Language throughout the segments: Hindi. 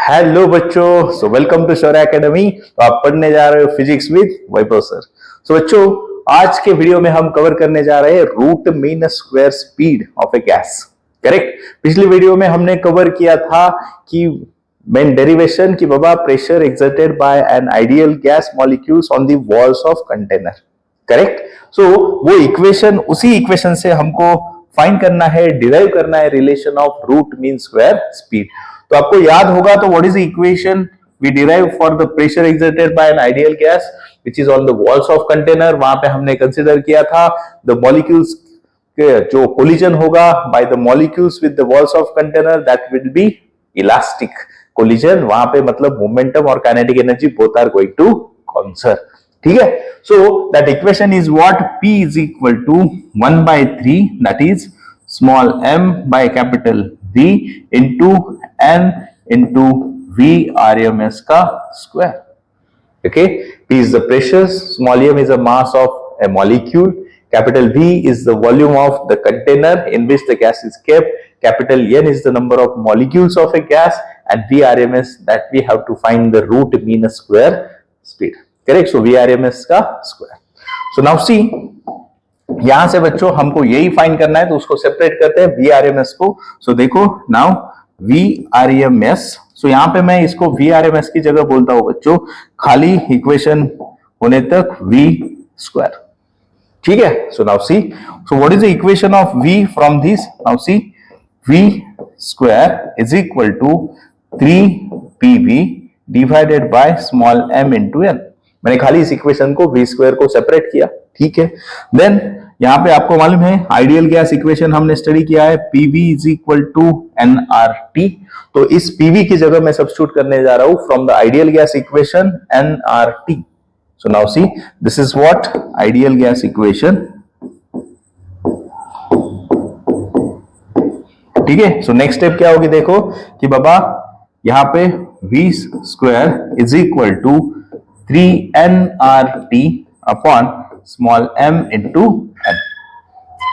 हेलो बच्चों, so welcome to Shaurya academy. तो आप पढ़ने जा रहे हो physics with Vaibhav sir. So बच्चों, आज के वीडियो में हम कवर करने जा रहे हैं root mean square speed of a gas. Correct. पिछली वीडियो में हमने कवर किया था कि मेन डेरिवेशन की बाबा pressure exerted by an ideal gas molecules on the walls of container. Correct. So वो इक्वेशन, उसी इक्वेशन से हमको फाइंड करना है, डिराइव करना है relation of root mean square speed. तो आपको याद होगा, तो what is the equation we derive for the pressure exerted by an ideal gas which is on the walls of container. वहां पे हमने कंसीडर किया था द मॉलिक्यूल्स के जो कोलिजन होगा by the molecules with the walls of container that will be elastic collision. वहां पे मतलब मोमेंटम और kinetic energy both are going to conserve. ठीक है। So that equation is what, P is equal to 1/3 that is small m by capital V into n into V RMS का square. Okay. P is the pressure, small m is the mass of a molecule, capital V is the volume of the container in which the gas is kept, capital N is the number of molecules of a gas, and V RMS that we have to find the root mean square speed. Correct. So V RMS का square. So now see, यहां से बच्चों हमको यही फाइंड करना है, तो उसको सेपरेट करते हैं वी आर एम एस को। सो देखो now V R M S, so यहां पे मैं इसको वी आर एम एस की जगह बोलता हूं बच्चों खाली इक्वेशन होने तक वी स्क्वायर। ठीक है। So now see, so what is the equation of v from this? Now see, v square is equal to 3pv divided by small m into n. मैंने खाली इस इक्वेशन को वी स्क्वायर को सेपरेट किया। ठीक है। देन यहां पे आपको मालूम है आइडियल गैस इक्वेशन हमने स्टडी किया है, PV is equal to NRT. तो इस पीवी की जगह मैं सब्स्टिट्यूट करने जा रहा हूं from the ideal gas equation NRT. So now C, this is what ideal gas equation. ठीक है। सो नेक्स्ट स्टेप क्या होगी, देखो कि बाबा यहां पे v square is equal to 3nRT upon small m into n।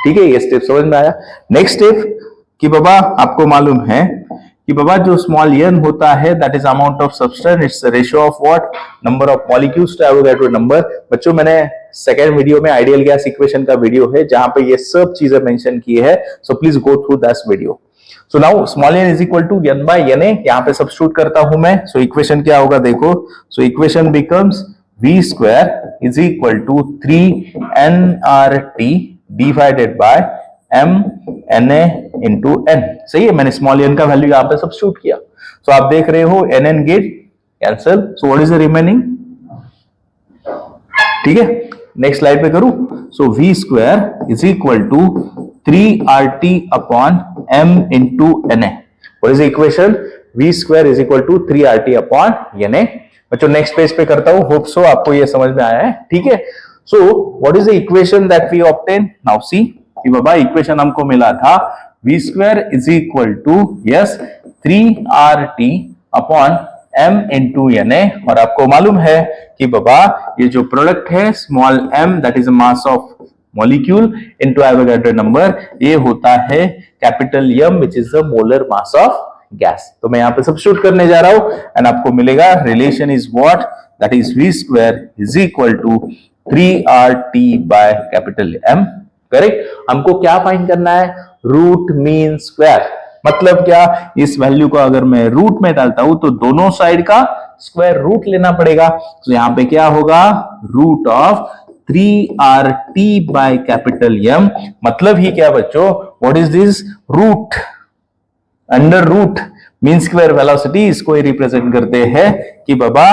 ठीक है, ये स्टेप समझ में आया। नेक्स्ट स्टेप कि बाबा आपको मालूम है कि बाबा जो स्मॉल n होता है that is amount of substance, it's the ratio of what, number of molecules to Avogadro number. बच्चों मैंने सेकेंड वीडियो में आइडियल गैस इक्वेशन का वीडियो है जहां पे ये सब चीजें मेंशन की है, so please go through that video. So now small n is equal to n by na, यहां पे सब्स्टिट्यूट करता हूं मैं। सो इक्वेशन क्या होगा देखो, so equation becomes v square is equal to 3nRT divided by m na into n। सही है, मैंने स्मॉल n का वैल्यू यहां पे सब्स्टिट्यूट किया। सो आप देख रहे हो n get cancel, so what is the remaining. ठीक है, नेक्स्ट स्लाइड पे करूं। So v square is equal to 3RT upon m into na। What is the equation, v square is equal to 3RT upon na। बच्चों नेक्स्ट पेज पे करता हूं, होप सो आपको ये समझ में आया है। ठीक है। So what is the equation that we obtain? Now see कि बाबा इक्वेशन हमको मिला था v square is equal to yes 3RT upon m into na। और आपको मालूम है कि बाबा ये जो प्रोडक्ट है small m that is mass of molecule into Avogadro number, ये होता है capital M which is the molar mass of gas. तो मैं यहां पे सब्स्टिट्यूट करने जा रहा हूं एंड आपको मिलेगा relation is what, that is v square is equal to 3RT by capital M। Correct. हमको क्या फाइंड करना है, रूट मीन स्क्वायर। मतलब क्या, इस वैल्यू को अगर मैं रूट में डालता हूं तो दोनों साइड का स्क्वायर रूट लेना पड़ेगा। तो यहां पे क्या होगा, root of 3RT by capital M। मतलब ही क्या बच्चों, what is this, root under root mean square velocity, इसको ही रिप्रेजेंट करते हैं कि बाबा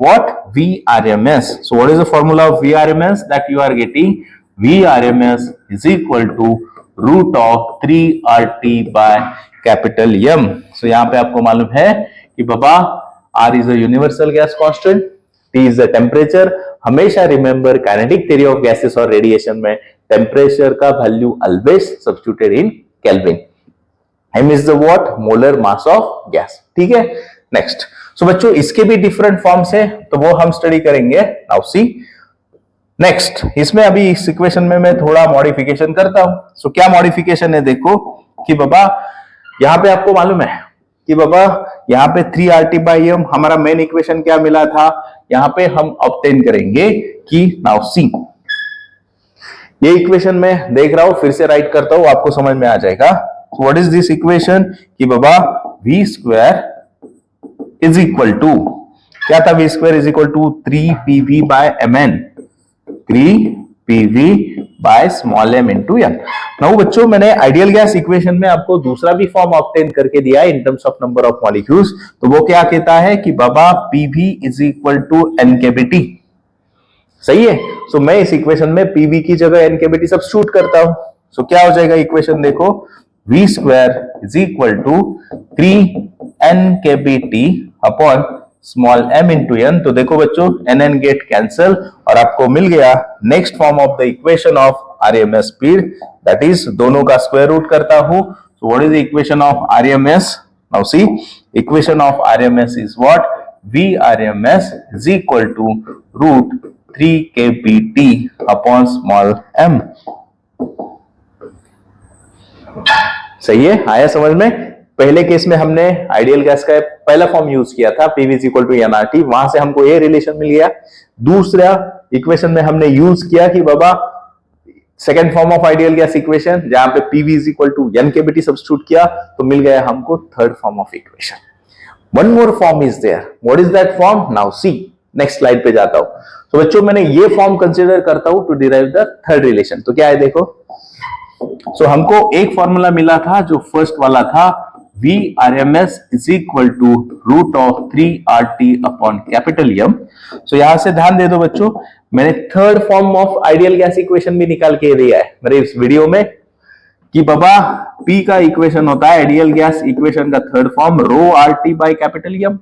what, VRMS। So what is the formula of VRMS that you are getting, VRMS is equal to root of 3RT by capital M। So यहां पे आपको मालूम है कि बाबा R is a universal gas constant, T is the temperature. हमेशा remember kinetic theory of gases और रेडिएशन में टेम्परेचर का value always substituted in kelvin. m is the what, molar mass of gas। ठीक है। नेक्स्ट, सो बच्चों इसके भी डिफरेंट फॉर्म्स है, तो वो हम स्टडी करेंगे। नाउ सी नेक्स्ट, इसमें अभी इस इक्वेशन में मैं थोड़ा मॉडिफिकेशन करता हूं। सो क्या मॉडिफिकेशन है, देखो कि बाबा यहां पे आपको मालूम है कि बाबा यहाँ पे 3RT/m हमारा मेन इक्वेशन क्या मिला था, यहाँ पे हम ऑब्टेन करेंगे कि नाउ सी, ये इक्वेशन में देख रहा हूं, फिर से राइट करता हूं, आपको समझ में आ जाएगा। व्हाट इज दिस इक्वेशन कि बाबा v square is equal to क्या था, v square is equal to 3pv/mn, 3pv by small m into n। Now बच्चों मैंने आइडियल गैस इक्वेशन में आपको दूसरा भी फॉर्म ऑब्टेन करके दिया है in terms of number of molecules, तो वो क्या कहता है कि बाबा pv is equal to n/bt, सही है। सो मैं इस इक्वेशन में pv की जगह n/bt सब्स्टिट्यूट करता हूं, सो क्या हो जाएगा इक्वेशन देखो, v square is equal to 3n/bt upon small m into n। तो देखो बच्चों n गेट कैंसल और आपको मिल गया next form of the equation of RMS speed, that is दोनों का स्क्वायर रूट करता हूं। So what is the equation of RMS, now see equation of RMS is what, VRMS is equal to root 3kBT upon small m। सही है, आया समझ में। पहले केस में हमने आइडियल गैस का पहला फॉर्म यूज किया था PV is equal to nRT, वहां से हमको ये रिलेशन मिल गया। दूसरा इक्वेशन में हमने यूज किया कि बाबा second form of ideal gas equation, जहां पे PV is equal to n/bt substitute किया, तो मिल गया हमको third form of equation. One more form is there, what is that form, now see next slide पे जाता हूं। तो बच्चों मैंने ये फॉर्म कंसीडर करता हूं to derive the third relation. तो क्या है देखो, सो हमको एक फॉर्मूला मिला था जो फर्स्ट वाला था, VRMS is equal to root of 3RT upon capital M। So यहां से ध्यान दे दो बच्चों, मैंने third form of ideal gas equation भी निकाल के दिया है मेरे इस वीडियो में कि बाबा P का इक्वेशन होता है आइडियल गैस इक्वेशन का थर्ड फॉर्म रो RT bye capital M।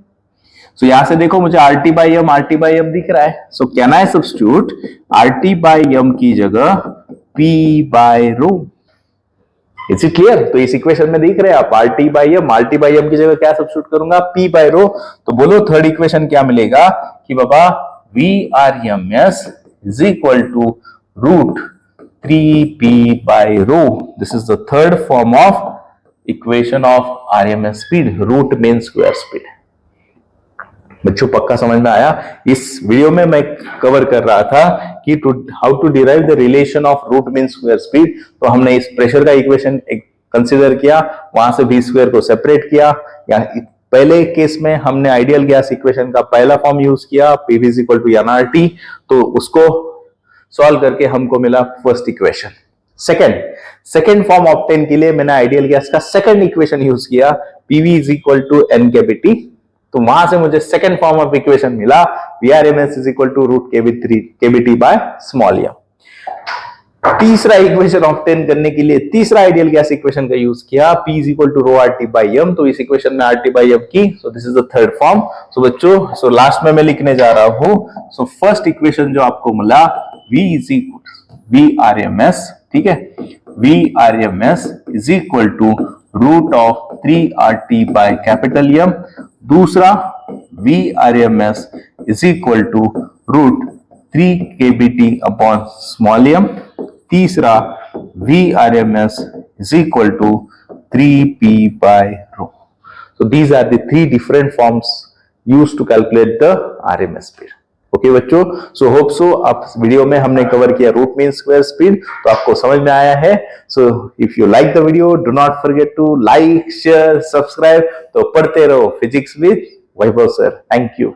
So यहां से देखो मुझे RT/M दिख रहा है, so can I substitute RT/M की जगह P/ρ। Is it clear? तो इस इक्वेशन में देख रहे हैं आप RT/M की जगह क्या सब्स्टिट्यूट करूंगा, P/ρ। तो बोलो थर्ड इक्वेशन क्या मिलेगा कि बाबा VRMS is equal to root 3p/ρ। This is the third form of equation of RMS speed, root mean square speed. बच्चों पक्का समझ में आया? इस वीडियो में मैं कवर कर रहा था कि how to derive the relation of root mean square speed. तो हमने इस प्रेशर का इक्वेशन कंसीडर किया, वहां से v स्क्वायर को सेपरेट किया, या पहले केस में हमने आइडियल गैस इक्वेशन का पहला फॉर्म यूज किया PV is equal to nRT, तो उसको सॉल्व करके हमको मिला first equation. Second form obtain के लिए मैंने आइडियल गैस का सेकेंड इक्वेशन यूज किया PV is equal to n/bt, तो वहां से मुझे सेकेंड फॉर्म ऑफ इक्वेशन मिला VRMS is equal to root kBT by small m। तीसरा इक्वेशन ऑब्टेन करने के लिए तीसरा आइडियल गैस इक्वेशन का यूज किया P is equal to rho RT/M, तो इस इक्वेशन में RT/M की, so this is the third form. So बच्चों, सो लास्ट में मैं लिखने जा रहा हूं, सो फर्स्ट इक्वेशन जो आपको मिला V इज इक्वल VRMS, ठीक है, VRMS is equal to root of 3RT by capital M। दूसरा VRMS is equal to root 3kBT upon small m। तीसरा VRMS is equal to 3p/ρ. So these are the three different forms used to calculate the RMS speed. Okay बच्चों, सो होप सो आप वीडियो में हमने कवर किया रूट मीन स्क्वायर स्पीड, तो आपको समझ में आया है। So if you like the video, do not forget to like, share, subscribe. तो पढ़ते रहो physics with Vaibhav sir. Thank you.